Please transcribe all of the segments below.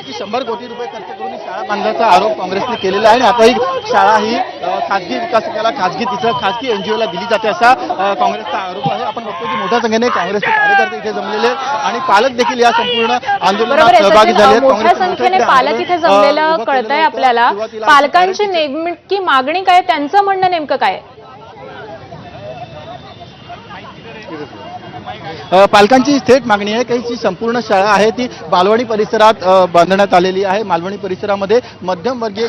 की 100 कोटी रुपये खर्च करून ही शाळा बांधल्याचा आरोप काँग्रेसने केलेला आहे आणि आता ही शाळा ही खासगी विकासकाला खासगी एनजीओला दिली जाते असा काँग्रेसचा आरोप आहे। आपण बघतो की मोठ्या संख्येने काँग्रेसचे कार्यकर्ते इथे जमलेले आणि पालक देखील या संपूर्ण आंदोलनात सहभागी झाले आहेत। मोठ्या संख्येने पालक इथे जमलेलं कळतंय आपल्याला। पालकांची नेमकी मागणी काय, त्यांचं म्हणणं नेमकं काय? पालकांची थेट मागणी आहे की जी संपूर्ण शाळा आहे ती मालवणी परिसरात बांधण्यात आलेली आहे। मालवणी परिसरामध्ये मध्यमवर्गीय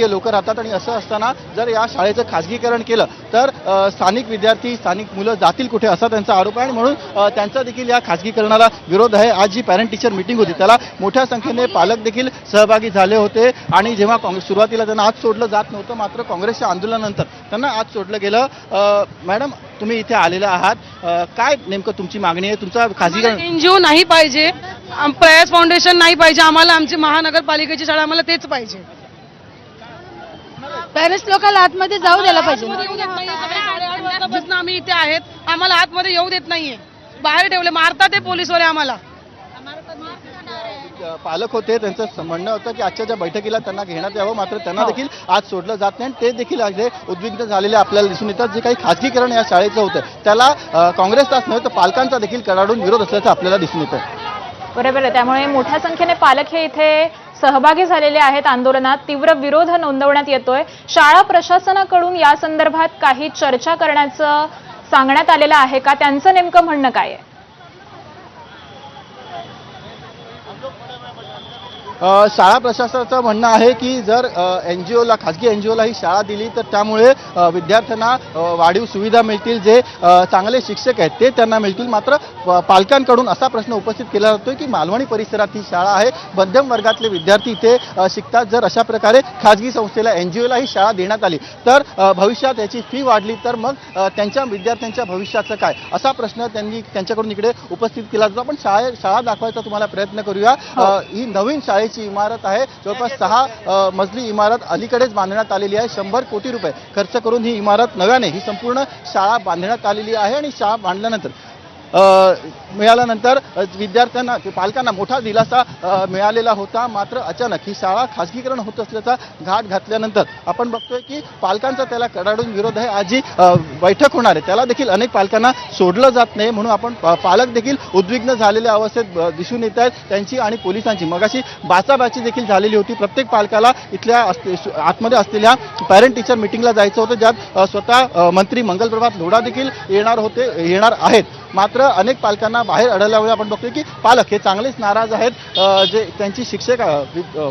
लोक राहतात आणि असं असताना जर या शाळेचं खासगीकरण केलं तर स्थानिक विद्यार्थी स्थानिक मुलं जातील कुठे असा त्यांचा आरोप आहे आणि म्हणून त्यांचा देखील या खासगीकरणाला विरोध आहे। आज जी पॅरेंट टीचर मीटिंग होती त्याला मोठ्या संख्येने पालक देखील सहभागी झाले होते आणि जेव्हा काँग्रेस सुरुवातीला त्यांना आज सोडलं जात नव्हतं, मात्र काँग्रेसच्या आंदोलनानंतर त्यांना आज सोडलं गेलं। मॅडम, तुम्ही इथे आलेला आहात, काय नेमकं तुमची मागणी आहे? तुमचा खासगीकरण एनजीओ नाही पाहिजे, प्रयास फाउंडेशन नाही पाहिजे, आम्हाला आमची महानगरपालिकेची शाळा आम्हाला तेच पाहिजे। पॅरेंट्स लोकांना आतमध्ये जाऊ द्यायला पाहिजे। आम्ही इथे आहेत, आम्हाला आतमध्ये येऊ देत नाहीये, बाहेर ठेवले, मारतात ते पोलीसवाले आम्हाला। पालक होते, त्यांचं म्हणणं होतं की आजच्या ज्या बैठकीला त्यांना घेण्यात यावं, मात्र त्यांना देखील आज सोडलं जात नाही। ते देखील अगदी उद्विग्न झालेले आपल्याला दिसून येतात। जे काही खासगीकरण या शाळेचं होतं त्याला काँग्रेसचाच नव्हे तर पालकांचा देखील कडाडून विरोध असल्याचं आपल्याला दिसून येतं। बरोबर आहे, त्यामुळे मोठ्या संख्येने पालक हे इथे सहभागी झालेले आहेत आंदोलनात। तीव्र विरोध नोंदवण्यात येतोय। शाळा प्रशासनाकडून या संदर्भात काही चर्चा करण्याचं सांगण्यात आलेलं आहे का? त्यांचं नेमकं म्हणणं काय आहे? शाळा प्रशासनाचं म्हणणं आहे की जर एनजीओला खासगी एनजीओला ही शाळा दिली तर त्यामुळे विद्यार्थ्यांना वाढीव सुविधा मिळतील, जे चांगले शिक्षक आहेत ते त्यांना मिळतील। मात्र पालकांकडून असा प्रश्न उपस्थित केला जातोय की मालवणी परिसरात ही शाळा आहे, मध्यम वर्गातले विद्यार्थी इथे शिकतात। जर अशा प्रकारे खासगी संस्थेला एनजीओला ही शाळा देण्यात आली तर भविष्यात याची फी वाढली तर मग त्यांच्या विद्यार्थ्यांच्या भविष्याचं काय, असा प्रश्न त्यांच्याकडून इकडे उपस्थित केला जातो। आपण शाळा दाखवायचा तुम्हाला प्रयत्न करूया। ही नवीन शाळेची इमारत आहे, जवळपास 6 मजली इमारत अलीकडेच बांधण्यात आलेली आहे। 100 कोटी रुपये खर्च करून ही इमारत नव्याने ही संपूर्ण शाळा बांधण्यात आलेली आहे आणि शाळा बांधल्यानंतर मिळाल्यानंतर विद्यार्थ्यांना पालकांना मोठा दिलासा मिळालेला होता। मात्र अचानक ही शाळा खासगीकरण होत असल्याचा घाट घातल्यानंतर आपण बघतोय की पालकांचा त्याला कडाडून विरोध आहे। आज जी बैठक होणार आहे त्याला देखील अनेक पालकांना सोडलं जात नाही, म्हणून आपण पालक देखील उद्विग्न झालेल्या अवस्थेत दिसून येत आहेत। त्यांची आणि पोलिसांची मगाशी बाचाबाची देखील झालेली होती। प्रत्येक पालकाला इथल्या आतमध्ये असलेल्या पॅरेंट टीचर मीटिंगला जायचं होतं, ज्यात स्वतः मंत्री मंगलप्रभात लोढा देखील येणार आहेत। मात्र अनेक पालकांना बाहेर अडवल्यामुळे आपण बघतोय की पालक हे चांगलेच नाराज आहेत। जे त्यांची शिक्षक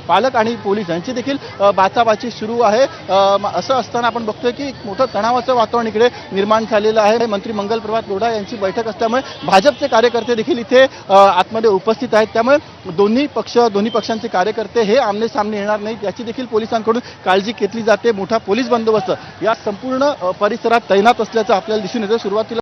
पालक आणि पोलीस यांची देखील बाचाबाची सुरू आहे। असं असताना आपण बघतोय की मोठं तणावाचं वातावरण इकडे निर्माण झालेलं आहे। मंत्री मंगलप्रभात लोढा यांची बैठक असल्यामुळे भाजपचे कार्यकर्ते देखील इथे आतमध्ये उपस्थित आहेत। त्यामुळे दोन्ही पक्षांचे कार्यकर्ते हे आमने सामने येणार नाहीत याची देखील पोलिसांकडून काळजी घेतली जाते। मोठा पोलीस बंदोबस्त या संपूर्ण परिसरात तैनात असल्याचं आपल्याला दिसून येतं। सुरुवातीला